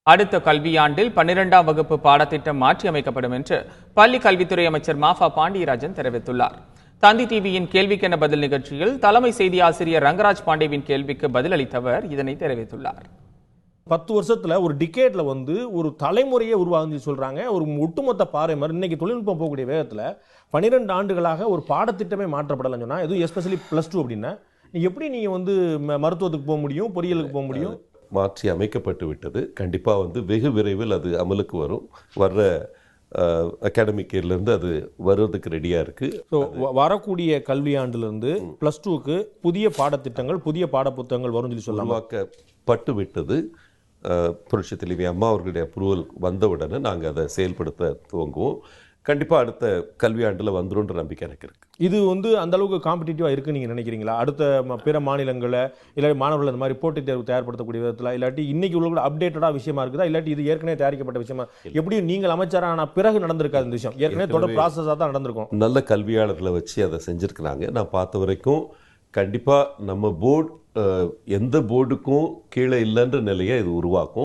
அடுத்த கல்வியாண்டில் 12ஆம் வகுப்பு பாடத்திட்டம் மாற்றியமைக்கப்படும் என்று பள்ளி கல்வித்துறை அமைச்சர் மாஃபா பாண்டியராஜன் தெரிவித்துள்ளார். தந்தி டிவியின் கேள்விக்கென பதில் நிகழ்ச்சியில் தலைமை செய்தி ஆசிரியர் ரங்கராஜ் பாண்டேவின் கேள்விக்கு பதிலளித்தவர் இதனை தெரிவித்துள்ளார். 10 வருஷத்துல ஒரு டிகேட்ல ஒரு தலைமுறையை உருவாகுன்னு சொல்றாங்க. ஒரு ஒட்டுமொத்த பாறை மாதிரி இன்னைக்கு தொழில்நுட்பம் போகக்கூடிய வேகத்துல 12 ஆண்டுகளாக ஒரு பாடத்திட்டமே மாற்றப்படலன்னு சொன்னா, எதுவும் எஸ்பெஷலி +2 அப்படின்னா எப்படி நீங்க மருத்துவத்துக்கு போக முடியும், பொறியியலுக்கு போக முடியும்? மாற்றி அமைக்கப்பட்டு விட்டது. கண்டிப்பாக வெகு விரைவில் அது அமலுக்கு வரும். வர்ற அகாடமிக் இயர்லேருந்து அது வர்றதுக்கு ரெடியாக இருக்குது. ஸோ வரக்கூடிய கல்வியாண்டிலிருந்து +2க்கு புதிய பாடத்திட்டங்கள், புதிய பாடப்புத்தகங்கள் வரும்னு சொல்லி சொல்லலாம். உருவாக்கப்பட்டு விட்டது. புரட்சி தலைவி அம்மா அவர்களுடைய அப்ரூவல் வந்தவுடனே நாங்கள் அதை செயல்படுத்த துவங்குவோம். கண்டிப்பாக அடுத்த கல்வியாண்டில் வந்துருன்ற நம்பிக்கை எனக்கு இருக்குது. இது அந்த அளவுக்கு காம்படிட்டிவாக இருக்குன்னு நீங்கள் நினைக்கிறீங்களா? அடுத்த பிற மாநிலங்களில் இல்லாட்டி மாணவர்கள் இந்த மாதிரி போட்டித் தேர்வு தயார்படுத்தக்கூடிய விதத்தில், இல்லாட்டி இன்னைக்கு உள்ள அப்டேட்டடாக விஷயமா இருக்குதா, இல்லாட்டி இது ஏற்கனவே தயாரிக்கப்பட்ட விஷயமா? எப்படியும் நீங்கள் அமைச்சரான பிறகு நடந்திருக்காது இந்த விஷயம், ஏற்கனவே தொடர் ப்ராசஸாக தான் நடந்திருக்கும். நல்ல கல்வியாளர்களை வச்சு அதை செஞ்சுருக்கிறாங்க. நான் பார்த்த வரைக்கும் கண்டிப்பாக நம்ம போர்டு எந்த போர்டுக்கும் கீழே இல்லைன்ற நிலையை இது உருவாக்கும்.